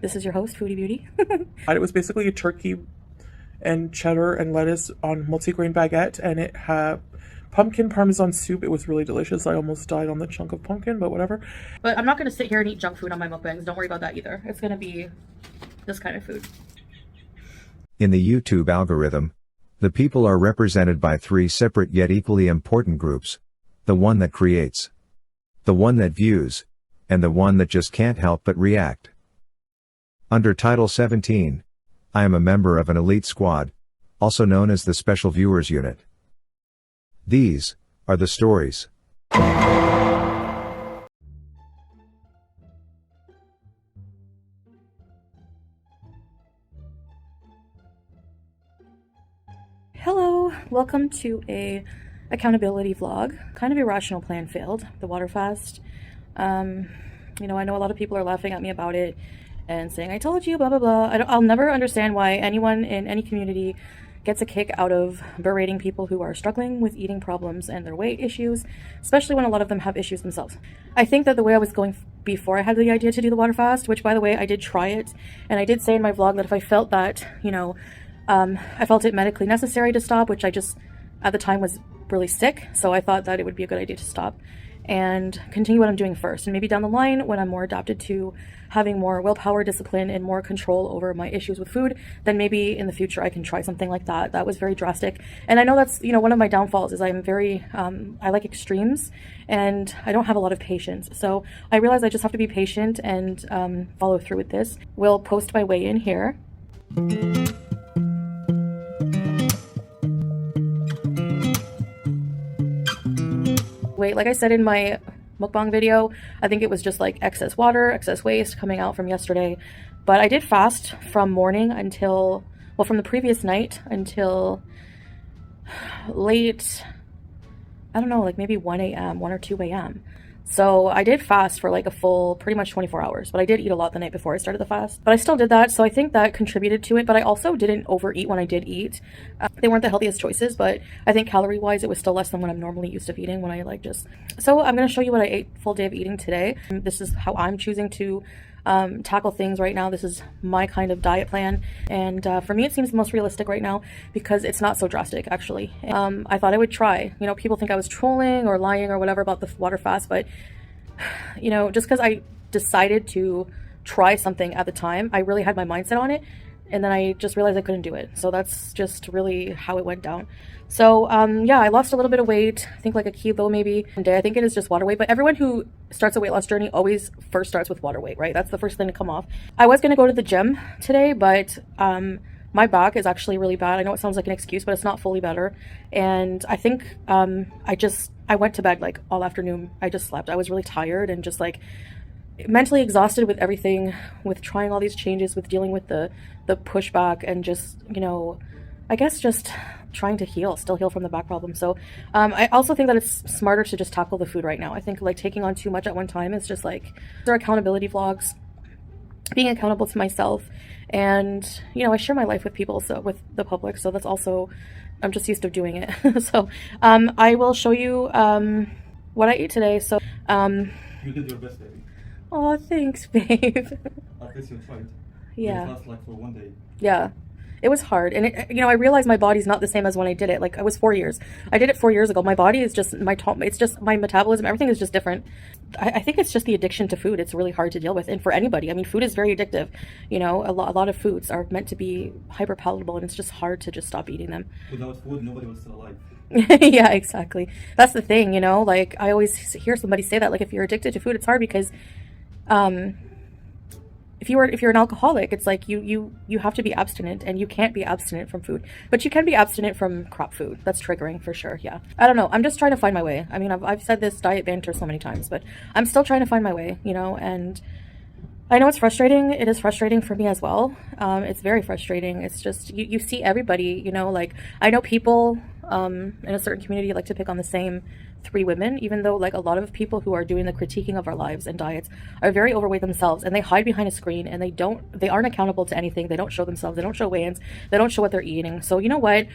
This is your host, Foodie Beauty. It was basically a turkey and cheddar and lettuce on multigrain baguette, and it had pumpkin parmesan soup. It was really delicious. I almost died on the chunk of pumpkin, but whatever. But I'm not going to sit here and eat junk food on my mukbangs. Don't worry about that either. It's going to be this kind of food. In the YouTube algorithm, the people are represented by three separate yet equally important groups: the one that creates, the one that views, and the one that just can't help but react. Under Title 17, I am a member of an elite squad, also known as the Special Viewers Unit. These are the stories. Hello, welcome to a accountability vlog. Kind of irrational plan failed, the water fast. I know a lot of people are laughing at me about it and saying, I told you, blah, blah, blah. I'll never understand why anyone in any community gets a kick out of berating people who are struggling with eating problems and their weight issues, especially when a lot of them have issues themselves. I think that the way I was going before I had the idea to do the water fast, which by the way, I did try it, and I did say in my vlog that if I felt that, I felt it medically necessary to stop, which I just, at the time, was really sick, so I thought that it would be a good idea to stop and continue what I'm doing first. And maybe down the line, when I'm more adapted to having more willpower, discipline, and more control over my issues with food, then maybe in the future I can try something like that. That was very drastic. And I know that's, one of my downfalls is I'm very, I like extremes, and I don't have a lot of patience. So I realized I just have to be patient and follow through with this. We'll post my weigh-in here. Weight, like I said in my mukbang video, I think it was just like excess water, excess waste coming out from yesterday. But I did fast from morning until, from the previous night until late, I don't know, like maybe 1 a.m., 1 or 2 a.m. So I did fast for like a full, pretty much 24 hours, but I did eat a lot the night before I started the fast. But I still did that, so I think that contributed to it, but I also didn't overeat when I did eat. They weren't the healthiest choices, but I think calorie-wise, it was still less than what I'm normally used to eating when I So I'm going to show you what I ate full day of eating today. This is how I'm choosing to tackle things right now. This is my kind of diet plan, and for me it seems the most realistic right now because it's not so drastic actually. I thought I would try. People think I was trolling or lying or whatever about the water fast, but just because I decided to try something at the time, I really had my mindset on it, and then I just realized I couldn't do it. So that's just really how it went down. So yeah, I lost a little bit of weight, I think like a kilo maybe a day. I think it is just water weight, but everyone who starts a weight loss journey always first starts with water weight, right? That's the first thing to come off. I was going to go to the gym today, but my back is actually really bad. I know it sounds like an excuse, but it's not fully better. And I think I went to bed like all afternoon. I just slept. I was really tired and just like mentally exhausted with everything, with trying all these changes, with dealing with the pushback, and just, I guess just trying to still heal from the back problem. So I also think that it's smarter to just tackle the food right now. I think like taking on too much at one time is just like, there are accountability vlogs, being accountable to myself, and I share my life with people, so with the public, so that's also, I'm just used to doing it. So I will show you what I ate today. So you did your best, baby. Oh, thanks, babe. At least you tried. Yeah. It lasts like for 1 day. Yeah. It was hard. And, I realized my body's not the same as when I did it. Like, I was 4 years. I did it 4 years ago. My body is just, it's just my metabolism. Everything is just different. I think it's just the addiction to food. It's really hard to deal with. And for anybody, I mean, food is very addictive. A lot of foods are meant to be hyper palatable, and it's just hard to just stop eating them. Without food, nobody was still alive. Yeah, exactly. That's the thing, like I always hear somebody say that, like, if you're addicted to food, it's hard because if you're an alcoholic, it's like you have to be abstinent, and you can't be abstinent from food, but you can be abstinent from crop food. That's triggering for sure. Yeah, I don't know, I'm just trying to find my way. I mean, I've said this diet banter so many times, but I'm still trying to find my way, and I know it's frustrating. It is frustrating for me as well. It's very frustrating. It's just you see everybody, like I know people in a certain community like to pick on the same 3 women, even though like a lot of people who are doing the critiquing of our lives and diets are very overweight themselves, and they hide behind a screen, and they aren't accountable to anything. They don't show themselves. They don't show weigh-ins. They don't show what they're eating. So you know what?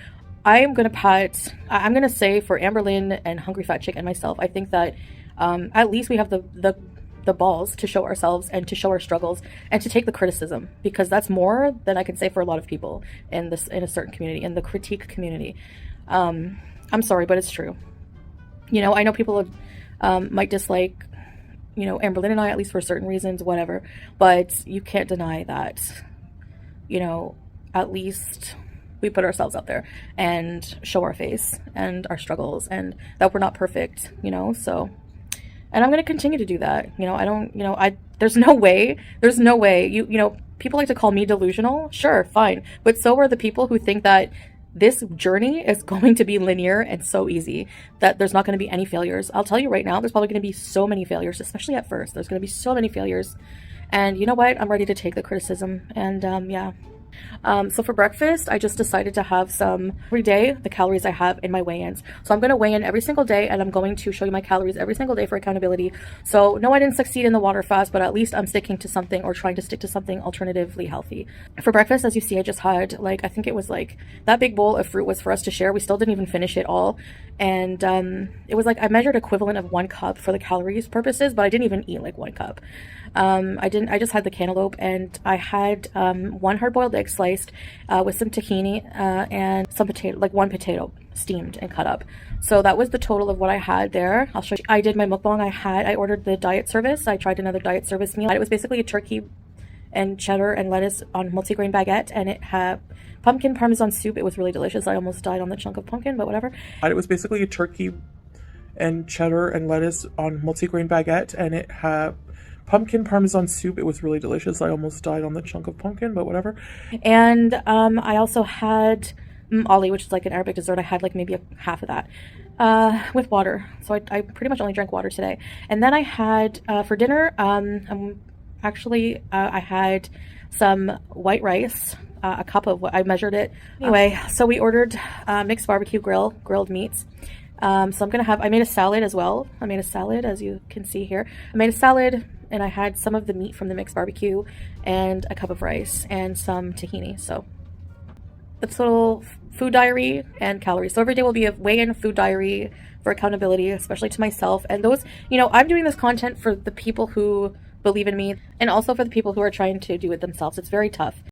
I'm going to say for Amberlynn and Hungry Fat Chick and myself, I think that at least we have the the balls to show ourselves and to show our struggles and to take the criticism, because that's more than I can say for a lot of people in a certain community, in the critique community. I'm sorry, but it's true. You know, I know people might dislike, you know, Amberlynn and I, at least for certain reasons, whatever, but you can't deny that, you know, at least we put ourselves out there and show our face and our struggles and that we're not perfect, you know, so. And I'm going to continue to do that. You know, I don't, you know, there's no way, you know, people like to call me delusional. Sure, fine. But so are the people who think that this journey is going to be linear and so easy, that there's not going to be any failures. I'll tell you right now, there's probably going to be so many failures, especially at first. There's going to be so many failures. And you know what? I'm ready to take the criticism. And yeah. So for breakfast, I just decided to have some every day, the calories I have in my weigh-ins. So I'm going to weigh in every single day, and I'm going to show you my calories every single day for accountability. So no, I didn't succeed in the water fast, but at least I'm sticking to something, or trying to stick to something alternatively healthy. For breakfast, as you see, I just had I think it was that big bowl of fruit was for us to share. We still didn't even finish it all. And it was I measured equivalent of 1 cup for the calories purposes, but I didn't even eat 1 cup. I just had the cantaloupe, and I had 1 hard-boiled egg sliced with some tahini and some potato, 1 potato steamed and cut up. So that was the total of what I had there. I'll show you. I did my mukbang. I ordered the diet service. I tried another diet service meal. It was basically a turkey and cheddar and lettuce on multigrain baguette, and it had pumpkin parmesan soup. It was really delicious. I almost died on the chunk of pumpkin, but whatever. It was basically a turkey and cheddar and lettuce on multigrain baguette, and it had pumpkin parmesan soup. It was really delicious. I almost died on the chunk of pumpkin, but whatever. And I also had Ali, which is an Arabic dessert. I had maybe half of that with water. So I pretty much only drank water today. And then I had for dinner, I had some white rice, a cup of what I measured it. Anyway, so we ordered mixed barbecue grilled meats. So I made a salad as well. I made a salad, as you can see here. I made a salad, and I had some of the meat from the mixed barbecue and a cup of rice and some tahini. So that's a little food diary and calories. So every day will be a weigh-in food diary for accountability, especially to myself. And those, you know, I'm doing this content for the people who believe in me, and also for the people who are trying to do it themselves. It's very tough.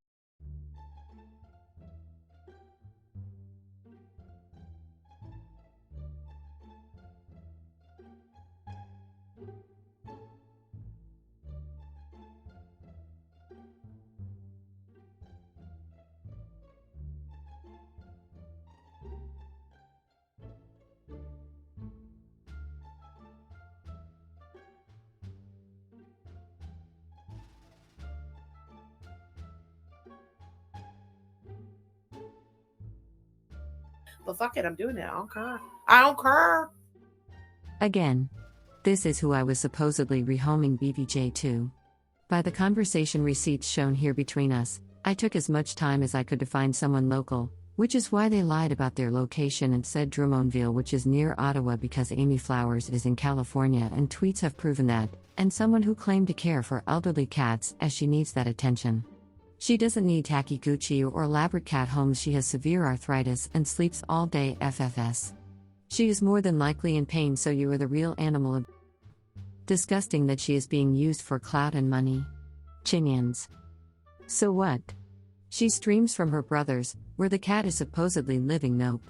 But fuck it, I'm doing it. I don't care. I don't care. Again. This is who I was supposedly rehoming BBJ to. By the conversation receipts shown here between us, I took as much time as I could to find someone local, which is why they lied about their location and said Drummondville, which is near Ottawa, because Amy Flowers is in California and tweets have proven that, and someone who claimed to care for elderly cats as she needs that attention. She doesn't need tacky Gucci or elaborate cat homes. She has severe arthritis and sleeps all day FFS. She is more than likely in pain, so you are the real animal. Disgusting that she is being used for clout and money. Chinians. So what? She streams from her brother's, where the cat is supposedly living. Nope.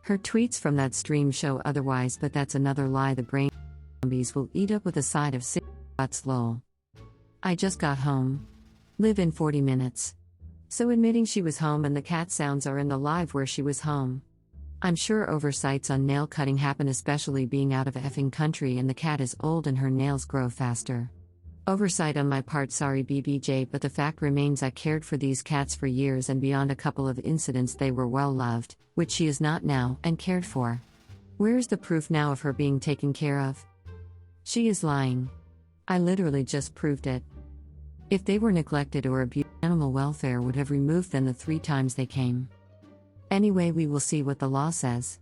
Her tweets from that stream show otherwise, but that's another lie the brain zombies will eat up with a side of cigarettes. Lol. I just got home. Live in 40 minutes. So admitting she was home and the cat sounds are in the live where she was home. I'm sure oversights on nail cutting happen, especially being out of effing country and the cat is old and her nails grow faster. Oversight on my part, sorry BBJ, but the fact remains I cared for these cats for years, and beyond a couple of incidents they were well loved, which she is not now, and cared for. Where is the proof now of her being taken care of? She is lying. I literally just proved it. If they were neglected or abused, animal welfare would have removed them the 3 times they came. Anyway, we will see what the law says.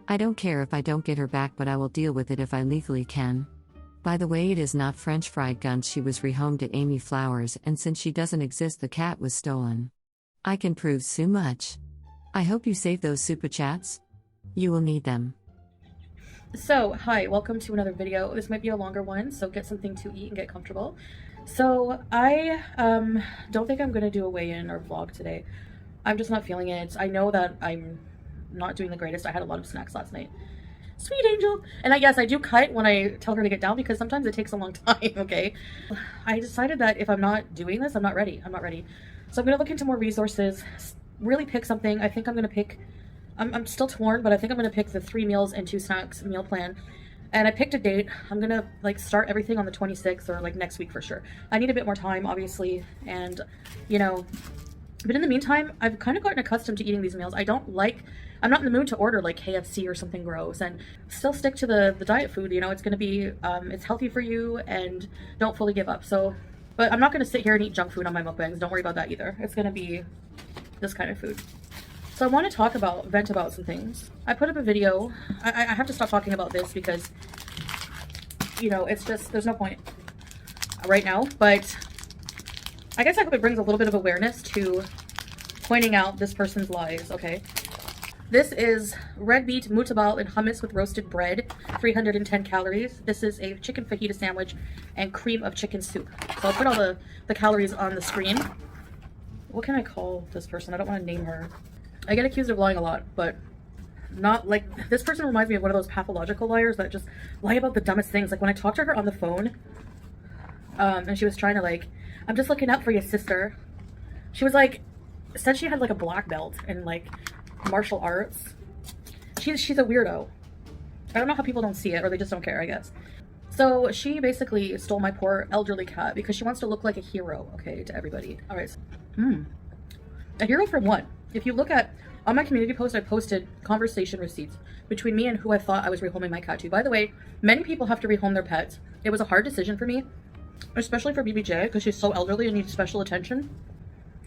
I don't care if I don't get her back, but I will deal with it if I legally can. By the way, it is not French fried guns. She was rehomed to Amy Flowers, and since she doesn't exist, the cat was stolen. I can prove so much. I hope you save those super chats. You will need them. So, hi, welcome to another video. This might be a longer one, so get something to eat and get comfortable. So, I don't think I'm going to do a weigh-in or vlog today. I'm just not feeling it. I know that I'm not doing the greatest. I had a lot of snacks last night. Sweet angel. And yes, I do cut when I tell her to get down because sometimes it takes a long time, okay? I decided that if I'm not doing this, I'm not ready. I'm not ready. So I'm going to look into more resources, really pick something. I think I'm going to pick, I'm still torn, but I think I'm going to pick the 3 meals and 2 snacks meal plan. And I picked a date. I'm going to like start everything on the 26th or like next week for sure. I need a bit more time, obviously. And, you know, but in the meantime, I've kind of gotten accustomed to eating these meals. I'm not in the mood to order like KFC or something gross, and still stick to the diet food. You know, it's going to be, it's healthy for you, and don't fully give up. So, but I'm not going to sit here and eat junk food on my mukbangs. Don't worry about that either. It's going to be this kind of food. So I want to vent about some things. I put up a video. I have to stop talking about this because, you know, it's just, there's no point right now, but I guess I hope it brings a little bit of awareness to pointing out this person's lies, okay? This is red beet, mutabal, and hummus with roasted bread, 310 calories. This is a chicken fajita sandwich and cream of chicken soup. So I'll put all the calories on the screen. What can I call this person? I don't want to name her. I get accused of lying a lot, but not like, this person reminds me of one of those pathological liars that just lie about the dumbest things. Like when I talked to her on the phone, and she was trying to like, I'm just looking up for your sister. She was like, said she had like a black belt in like martial arts. She's a weirdo. I don't know how people don't see it, or they just don't care, I guess. So she basically stole my poor elderly cat because she wants to look like a hero, okay, to everybody. All right. A hero from what? If you look at, on my community post, I posted conversation receipts between me and who I thought I was rehoming my cat to. By the way, many people have to rehome their pets. It was a hard decision for me, especially for BBJ, because she's so elderly and needs special attention.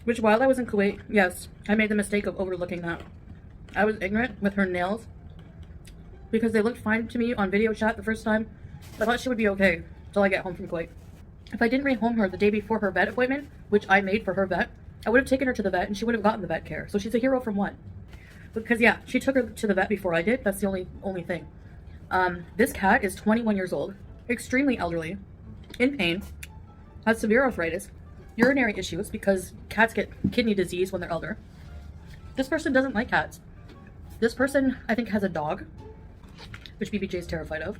Which, while I was in Kuwait, yes, I made the mistake of overlooking that. I was ignorant with her nails because they looked fine to me on video chat the first time. I thought she would be okay till I get home from Kuwait. If I didn't rehome her the day before her vet appointment, which I made for her vet, I would have taken her to the vet and she would have gotten the vet care. So she's a hero from what? Because yeah, she took her to the vet before I did. That's the only thing. This cat is 21 years old, extremely elderly, in pain, has severe arthritis, urinary issues because cats get kidney disease when they're elder. This person doesn't like cats. This person, I think, has a dog, which BBJ is terrified of.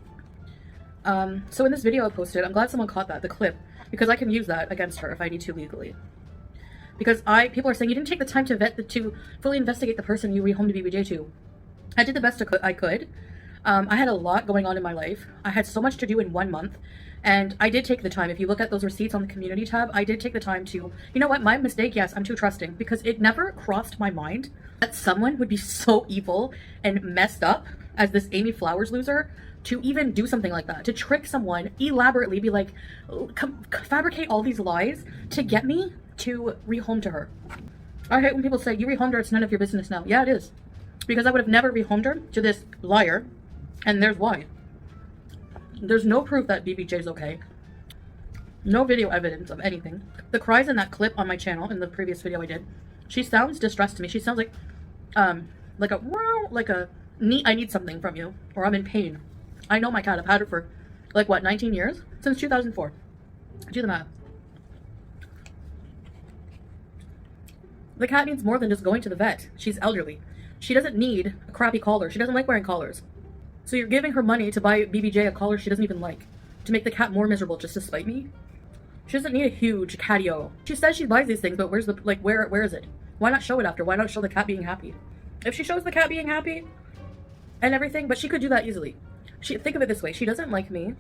So in this video I posted, I'm glad someone caught that, the clip, because I can use that against her if I need to legally. Because people are saying you didn't take the time to fully investigate the person you rehomed BBJ to. I did the best I could. I had a lot going on in my life. I had so much to do in 1 month. And I did take the time. If you look at those receipts on the community tab, I did take the time to, you know what, my mistake, yes, I'm too trusting. Because it never crossed my mind that someone would be so evil and messed up as this Amy Flowers loser to even do something like that. To trick someone, elaborately be like, fabricate all these lies to get me to rehome to her. I hate when people say, you rehomed her, it's none of your business now. Yeah, it is. Because I would have never rehomed her to this liar. And there's why. There's no proof that BBJ's okay. No video evidence of anything. The cries in that clip on my channel, in the previous video I did, she sounds distressed to me. She sounds like I need something from you, or I'm in pain. I know my cat. I've had her for, like, what, 19 years? Since 2004. Do the math. The cat needs more than just going to the vet. She's elderly. She doesn't need a crappy collar. She doesn't like wearing collars. So you're giving her money to buy BBJ a collar she doesn't even like, to make the cat more miserable just to spite me? She doesn't need a huge catio. She says she buys these things, but where's the, like, where is it? Why not show it after? Why not show the cat being happy? If she shows the cat being happy and everything, but she could do that easily. Think of it this way. She doesn't like me.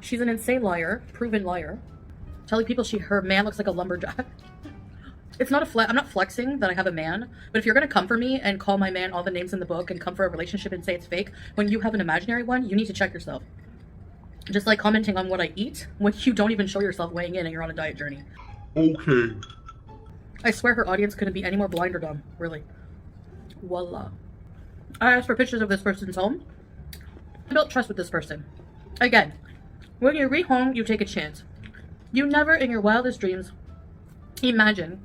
She's an insane liar, proven liar. Telling people her man looks like a lumberjack. It's not I'm not flexing that I have a man, but if you're going to come for me and call my man all the names in the book and come for a relationship and say it's fake, when you have an imaginary one, you need to check yourself. Just like commenting on what I eat when you don't even show yourself weighing in and you're on a diet journey. Okay. I swear her audience couldn't be any more blind or dumb, really. Voila. I asked for pictures of this person's home. I built trust with this person. Again, when you rehome, you take a chance. You never in your wildest dreams imagine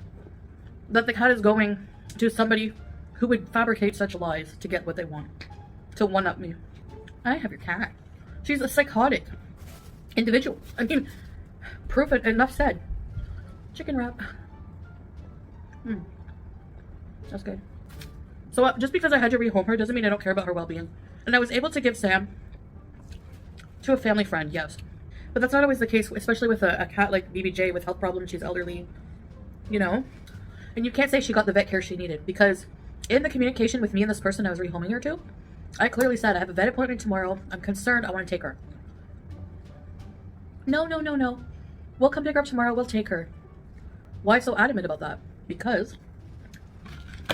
that the cat is going to somebody who would fabricate such lies to get what they want. to one-up me. I have your cat. She's a psychotic individual. I mean, proof it, enough said. Chicken wrap. That's good. So just because I had to rehome her doesn't mean I don't care about her well-being. And I was able to give Sam to a family friend, yes. But that's not always the case, especially with a cat like BBJ with health problems. She's elderly, you know? And you can't say she got the vet care she needed, because in the communication with me and this person I was rehoming her to, I clearly said, I have a vet appointment tomorrow. I'm concerned. I want to take her. No. We'll come pick her up tomorrow. We'll take her. Why so adamant about that? Because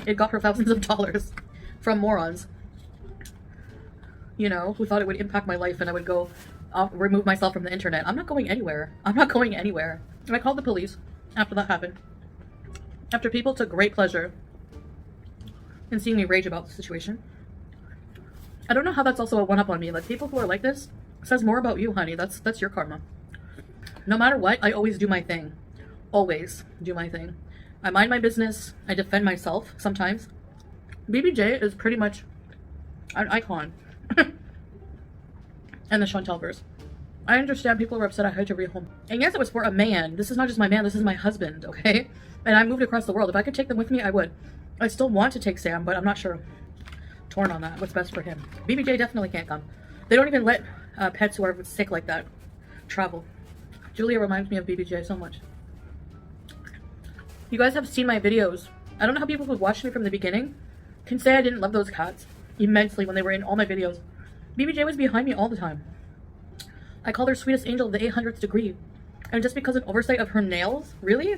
it got her thousands of dollars from morons, you know, who thought it would impact my life and I would go remove myself from the internet. I'm not going anywhere. I'm not going anywhere. And I called the police after that happened. After people took great pleasure in seeing me rage about the situation. I don't know how that's also a one-up on me. Like, people who are like this says more about you, honey. That's your karma. No matter what, I always do my thing. Always do my thing. I mind my business. I defend myself sometimes. BBJ is pretty much an icon. And the Chantelverse. I understand people were upset I had to rehome. And yes, it was for a man. This is not just my man, this is my husband, okay? And I moved across the world. If I could take them with me, I would. I still want to take Sam, but I'm not sure. Torn on that. What's best for him. BBJ definitely can't come. They don't even let pets who are sick like that travel. Julia reminds me of BBJ so much. You guys have seen my videos. I don't know how people who watched me from the beginning can say I didn't love those cats immensely when they were in all my videos. BBJ was behind me all the time. I called her sweetest angel of the 800th degree. And just because of an oversight of her nails, really?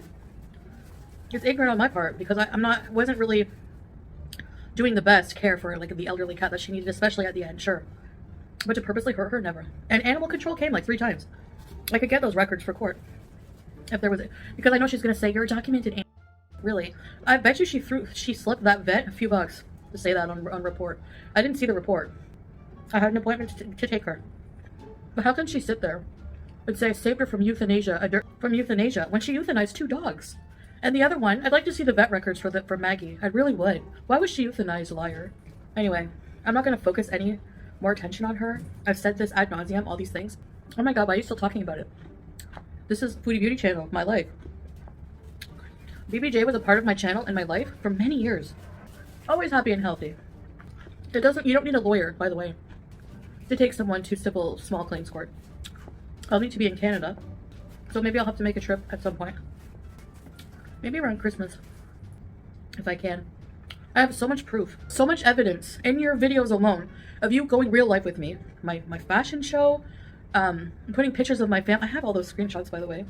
It's ignorant on my part, because I wasn't really doing the best care for like the elderly cat that she needed, especially at the end, sure. But to purposely hurt her, never. And animal control came like 3 times. I could get those records for court. If there was because I know she's gonna say you're a documented animal. Really. I bet you she slipped that vet a few bucks to say that on report. I didn't see the report. I had an appointment to take her. But how can she sit there and say I saved her from euthanasia when she euthanized 2 dogs? And the other one, I'd like to see the vet records for Maggie. I really would. Why was she euthanized, liar? Anyway, I'm not going to focus any more attention on her. I've said this ad nauseum, all these things. Oh my god, why are you still talking about it? This is Foodie Beauty channel, my life. BBJ was a part of my channel and my life for many years. Always happy and healthy. You don't need a lawyer, by the way, to take someone to civil small claims court. I'll need to be in Canada, so maybe I'll have to make a trip at some point. Maybe around Christmas, if I can. I have so much proof, so much evidence in your videos alone of you going real life with me. My fashion show, putting pictures of my family. I have all those screenshots, by the way,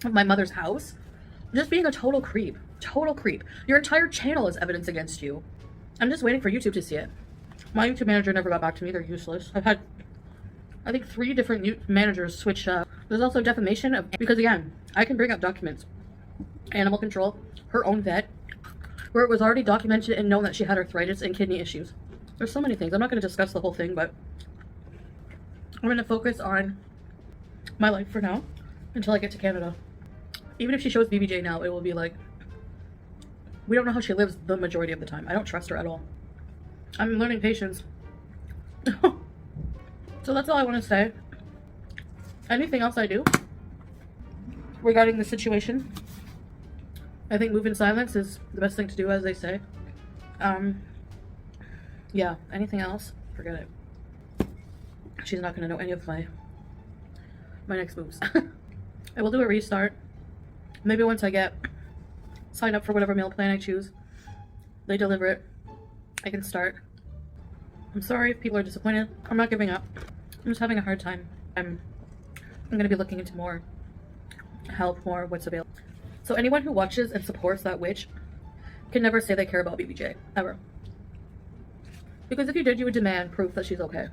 of my mother's house. Just being a total creep. Total creep. Your entire channel is evidence against you. I'm just waiting for YouTube to see it. My YouTube manager never got back to me. They're useless. I've had, I think, 3 different managers switch up. There's also defamation because again, I can bring up documents. Animal control, her own vet, where it was already documented and known that she had arthritis and kidney issues. There's so many things. I'm not going to discuss the whole thing, but I'm going to focus on my life for now until I get to Canada. Even if she shows BBJ now, it will be like, we don't know how she lives the majority of the time. I don't trust her at all. I'm learning patience. So that's all I want to say. Anything else I do regarding the situation? I think move in silence is the best thing to do, as they say. Yeah, anything else? Forget it. She's not going to know any of my next moves. I will do a restart. Maybe once I get signed up for whatever meal plan I choose, they deliver it, I can start. I'm sorry if people are disappointed. I'm not giving up. I'm just having a hard time. I'm going to be looking into more help, more what's available. So anyone who watches and supports that witch can never say they care about BBJ, ever. Because if you did, you would demand proof that she's okay.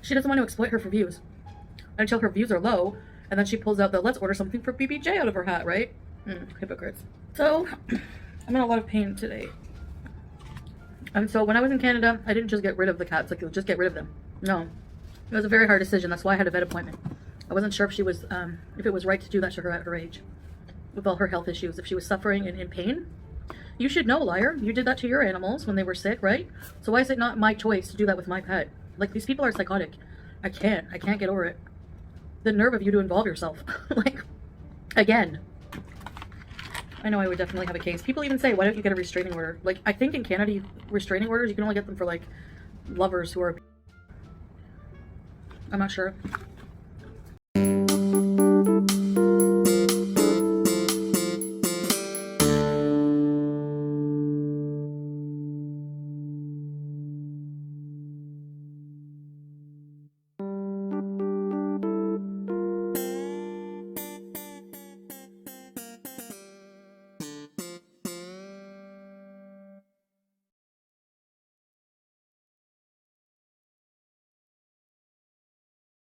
She doesn't want to exploit her for views. Until her views are low, and then she pulls out the let's order something for BBJ out of her hat, right? Hypocrites. So, I'm in a lot of pain today. And so when I was in Canada, I didn't just get rid of the cats, like just get rid of them. No. It was a very hard decision. That's why I had a vet appointment. I wasn't sure if she was, if it was right to do that to her at her age. With all her health issues. If she was suffering and in pain, You should know, liar. You did that to your animals when they were sick, right? So why is it not my choice to do that with my pet? Like, these people are psychotic. I can't get over it. The nerve of you to involve yourself. Like, again. I know I would definitely have a case. People even say, why don't you get a restraining order? Like, I think in Canada, restraining orders, you can only get them for, like, lovers who are... I'm not sure.